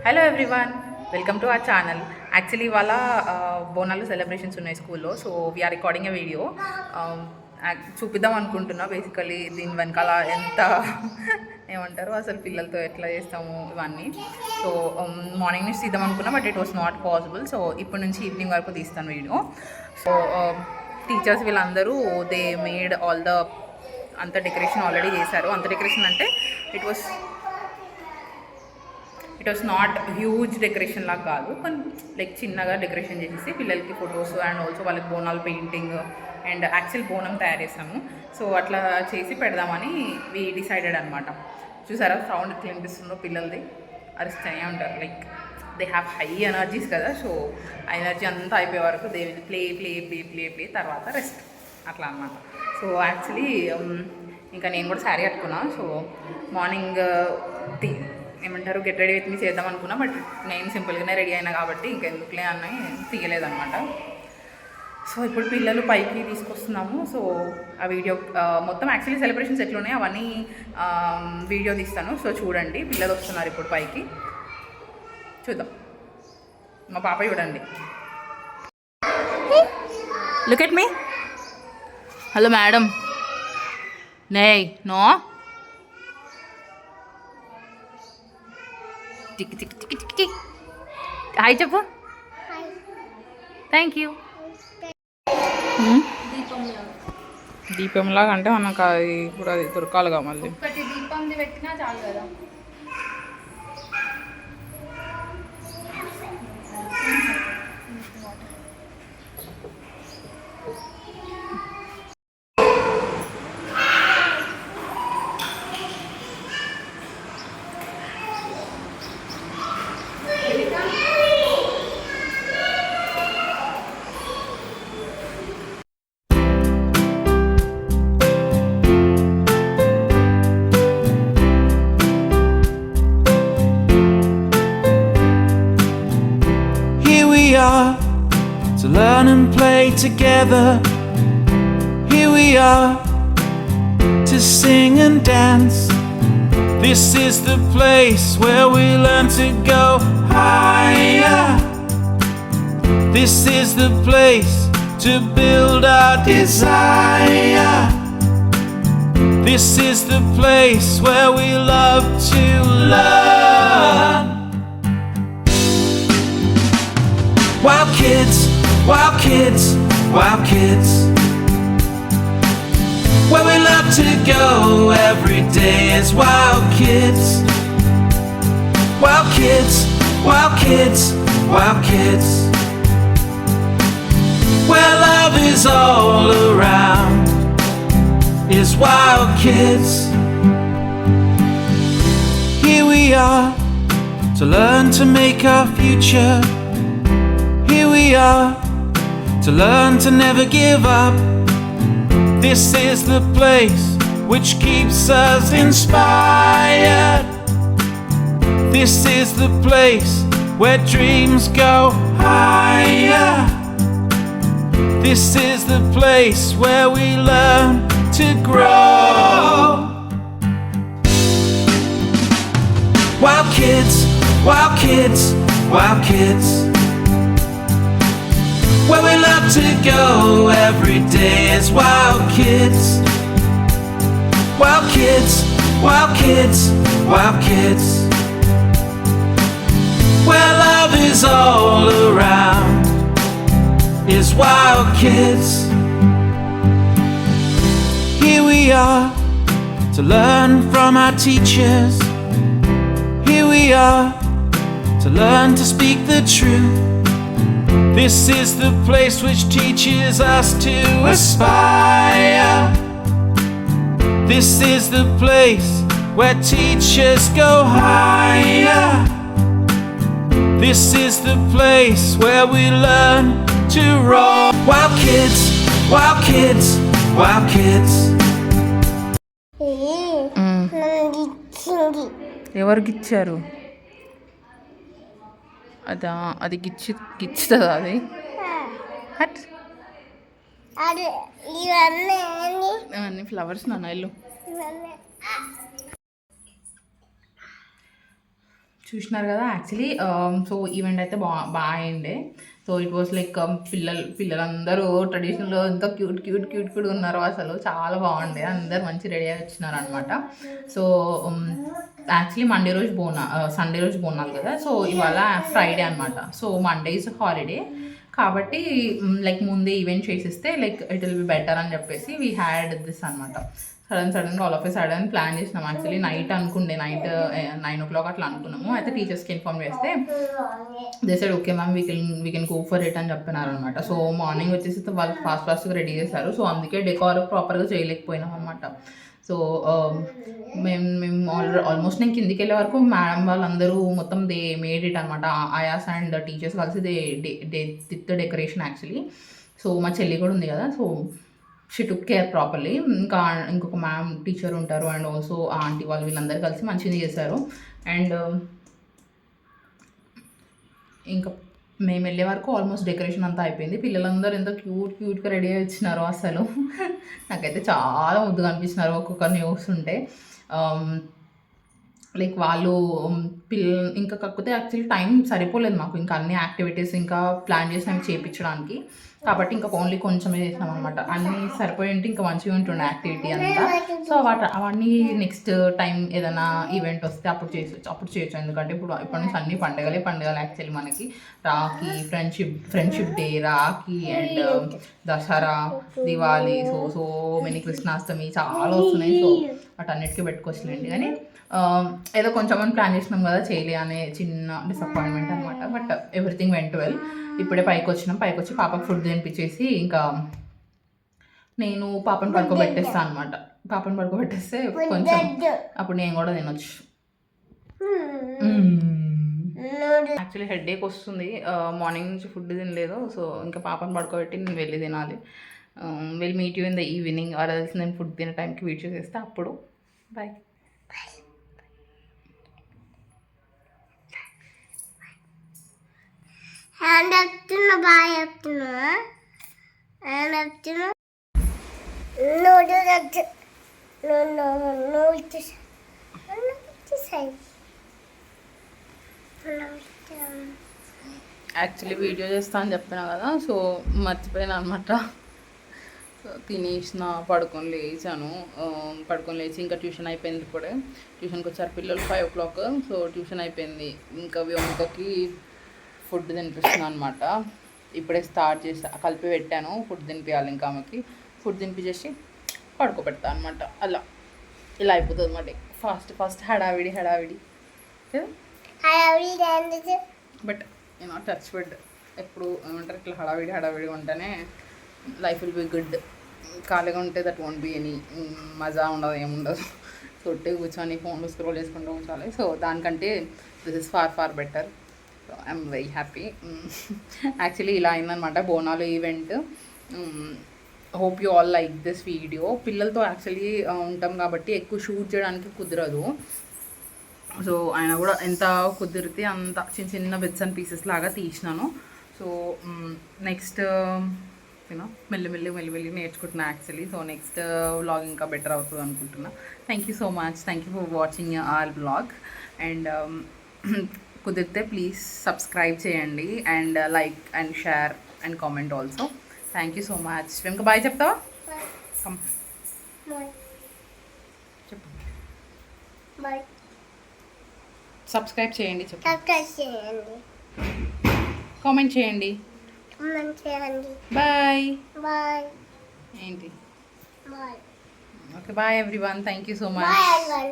Hello everyone, welcome to our channel. Actually ఇవాళ Bonalu celebrations ఉన్నాయి స్కూల్లో. సో వీఆర్ రికార్డింగ్ ఏ video. చూపిద్దాం అనుకుంటున్నా. బేసికలీ దీని వెనకాల ఎంత ఏమంటారు అసలు పిల్లలతో ఎట్లా చేస్తాము ఇవన్నీ. సో మార్నింగ్ నుంచి తీద్దాం అనుకున్నా, but it was not possible. So ఇప్పటి నుంచి ఈవినింగ్ వరకు తీస్తాను వీడియో. సో టీచర్స్ వీళ్ళందరూ దే మేడ్ ఆల్ ద అంత డెకరేషన్ ఆల్రెడీ చేశారు. అంత డెకరేషన్ అంటే it was not huge decoration లాగా కాదు, కానీ లైక్ చిన్నగా డెకరేషన్ చేసేసి పిల్లలకి ఫొటోస్ అండ్ ఆల్సో వాళ్ళకి బోనాలు పెయింటింగ్ అండ్ యాక్చువల్ బోనం తయారు చేసాము. సో అట్లా చేసి పెడదామని వి డిసైడెడ్ అనమాట. చూసారా సౌండ్ ఎట్లా వినిపిస్తుందో, పిల్లలది అరుస్తూనే ఉంటారు. Like they have high energies కదా. సో ఆ ఎనర్జీ అంతా అయిపోయే వరకు they will play play play play play తర్వాత రెస్ట్ అట్లా అనమాట. సో యాక్చువల్లీ ఇంకా నేను కూడా శారీ కట్టుకున్నా. సో మార్నింగ్ ఏమంటారు గెట్ రెడీ విత్ మీ చేద్దాం అనుకున్నా, బట్ నేను సింపుల్గానే రెడీ అయినా కాబట్టి ఇంకెందుకులే అని తీయలేదన్నమాట. సో ఇప్పుడు పిల్లలు పైకి తీసుకొస్తున్నాము. సో ఆ వీడియో మొత్తం యాక్చువల్లీ సెలబ్రేషన్స్ ఎట్లున్నాయి అవన్నీ వీడియో తీస్తాను. సో చూడండి, పిల్లలు వస్తున్నారు ఇప్పుడు పైకి. చూద్దాం. మా పాప చూడండి. Look at me. Hello madam. నే no tick tick tick tick tick. Hi చెప్పు. Thank you. దీపంలాగా అంటే మనకు అది ఇప్పుడు అది దొరకాలిగా మళ్ళీ. ఒకటి దీపంది పెట్టినా చాలు కదా. To learn and play together. Here we are to sing and dance. This is the place where we learn to go higher. This is the place to build our desire. This is the place where we love to learn. Wild kids, wild kids, wild kids. Where we love to go every day is wild kids. Wild kids, wild kids, wild kids. Where love is all around is wild kids. Here we are to learn to make our future. Here we are to learn to never give up. This is the place which keeps us inspired. This is the place where dreams go higher. This is the place where we learn to grow. Wild kids, wild kids, wild kids. Where we love to go every day is wild kids. Wild kids, wild kids, wild kids. Where love is all around is wild kids. Here we are to learn from our teachers. Here we are to learn to speak the truth. This is the place which teaches us to aspire. This is the place where teachers go higher. This is the place where we learn to roll. Wild kids, wild kids, wild kids. ఎవరికి ఇచ్చారు? అదా అది గిచ్చుతుందా? అది hot అన్ని flowers నాన్న ఇల్లు. చూసినారు కదా యాక్చువల్లీ సో ఈవెంట్ అయితే బాగా అయిండే. సో ఇట్ వాస్ లైక్ పిల్లలందరూ ట్రెడిషనల్లో ఎంత క్యూట్ ఉన్నారు. అసలు చాలా బాగుండే, అందరు మంచి రెడీ అయి వచ్చినారు అనమాట. సో యాక్చువల్లీ సండే రోజు బోనాలు కదా. సో ఇవాళ ఫ్రైడే అనమాట. సో మండే ఇస్ హాలిడే కాబట్టి లైక్ ముందే ఈవెంట్ చేసిస్తే like it will be better అని చెప్పేసి వీ హ్యాడ్ దిస్ అనమాట. సడన్గా all of a sudden plan చేసినాం. యాక్చువల్లీ నైట్ 9 o'clock అట్లా అనుకున్నాము. అయితే టీచర్స్కి ఇన్ఫార్మ్ చేస్తే they side okay ma'am we can go for it అని చెప్పినారు అనమాట. సో మార్నింగ్ వచ్చేసి వాళ్ళు ఫాస్ట్గా రెడీ చేశారు. సో అందుకే డెకార్ ప్రాపర్గా చేయలేకపోయినాం అనమాట. సో మేము ఆల్మోస్ట్ నేను కిందికి వెళ్ళే వరకు మేడం వాళ్ళందరూ మొత్తం దే మేడ్ ఇట్ అనమాట. ఆయాస్ అండ్ టీచర్స్ కలిసి దే డెకరేషన్ యాక్చువల్లీ. సో మా చెల్లి కూడా ఉంది కదా, so she took care properly. ఇంకొక మ్యామ్ టీచర్ ఉంటారు అండ్ ఆల్సో ఆంటీ వాళ్ళు వీళ్ళందరూ కలిసి మంచిగా చేశారు. అండ్ ఇంకా మేము వెళ్ళే వరకు ఆల్మోస్ట్ డెకరేషన్ అంతా అయిపోయింది. పిల్లలందరూ ఎంత క్యూట్గా రెడీ అయ్యి వచ్చినారో అసలు నాకైతే చాలా ముద్దుగా అనిపిస్తున్నారు ఒక్కొక్కరిని చూస్తుంటే. లైక్ వాళ్ళు ఇంకా కాకపోతే యాక్చువల్లీ టైం సరిపోలేదు మాకు ఇంకా అన్ని యాక్టివిటీస్ ఇంకా ప్లాన్ చేసినవి చేయించడానికి. కాబట్టి ఇంకా ఓన్లీ కొంచెమే చేసినాం అనమాట. అన్నీ సరిపోయి ఉంటే ఇంకా మంచిగా ఉంటుండే యాక్టివిటీ అంతా. సో అవన్నీ నెక్స్ట్ టైం ఏదైనా ఈవెంట్ వస్తే అప్పుడు చేయొచ్చు. ఎందుకంటే ఇప్పటి నుంచి అన్ని పండుగలు యాక్చువల్లీ మనకి Rakhi, friendship day, Rakhi and Dasara, Diwali, so many Krishnashtami చాలా వస్తున్నాయి. సో వాటన్నిటికీ పెట్టుకోవచ్చులేండి. కానీ ఏదో కొంచెం ప్లాన్ చేసినాం కదా, చేయలే అనే చిన్న డిసప్పాయింట్మెంట్ అనమాట. But everything went well. ఇప్పుడే పైకి వచ్చి పాపకు ఫుడ్ తినిపించేసి ఇంకా నేను పాపను పడుకోబెట్టేస్తాను అనమాట. పాపను పడుకోబెట్టేస్తే కొంచెం అప్పుడు నేను కూడా తినొచ్చు. యాక్చువల్లీ హెడేక్ వస్తుంది, మార్నింగ్ నుంచి ఫుడ్ తినలేదు. సో ఇంకా పాపను పడుకోబెట్టి నేను వెళ్ళి తినాలి. Will meet you in the evening or else నేను ఫుడ్ తినే టైంకి వెయిట్ చేసేస్తే అప్పుడు. బాయ్. హ్యాండ్ చెప్తున్నా, బాయ్ చెప్తున్నా, హ్యాండ్ చెప్తున్నా. యాక్చువల్లీ వీడియో చేస్తా అని చెప్పినా కదా, సో మర్చిపోయాను అనమాట. సో తినేసిన పడుకొని లేచి ఇంకా ట్యూషన్ అయిపోయింది. ఇప్పుడే ట్యూషన్కి వచ్చారు పిల్లలు 5 o'clock. సో ట్యూషన్ అయిపోయింది. ఇంకా వ్యోమికకి ఫుడ్ తినిపిస్తున్నాను అనమాట. ఇప్పుడే స్టార్ట్ చేసి కలిపి పెట్టాను. ఫుడ్ తినిపించాలి. ఇంకా ఆమెకి ఫుడ్ తినిపించేసి పడుకోబెడతాను అనమాట. ఇలా అయిపోతుంది మరి ఫాస్ట్ హడావిడి బట్ టచ్ వుడ్ ఎప్పుడు ఏమంటారు ఇట్లా హడావిడి ఉంటేనే లైఫ్ విల్ బి గుడ్. ఖాళీగా ఉంటే దట్ వోంట్ బి ఎనీ మజా ఉండదు, ఏముండదు. తొట్టే కూర్చొని ఫోన్లో స్క్రోల్ చేసుకుంటూ కూర్చోవాలి. సో దానికంటే this is far better. So I'm very happy. Actually ఇలా అయిందనమాట Bonalu event. Hope you all like this video. పిల్లలతో యాక్చువల్లీ ఉంటాం కాబట్టి ఎక్కువ షూట్ చేయడానికి కుదరదు. సో ఆయన కూడా ఎంత కుదిరితే అంత చిన్న బిట్స్ అండ్ పీసెస్ లాగా తీసినాను. సో నెక్స్ట్ మెల్లి నేర్చుకుంటున్నా యాక్చువల్లీ. సో నెక్స్ట్ వ్లాగ్ ఇంకా బెటర్ అవుతుంది అనుకుంటున్నా. Thank you so much. Thank you for watching our vlog. And కుదిరితే ప్లీజ్ సబ్స్క్రైబ్ చేయండి and like and share and comment also. Thank you so much. ఇంకా bye చెప్తావా? చెప్పు. బాయ్. సబ్స్క్రైబ్ చేయండి, చెప్పు. సబ్స్క్రైబ్ చేయండి, కామెంట్ చేయండి. బాయ్. ఏంటి? Bye. Okay bye everyone. Thank you so much. Bye.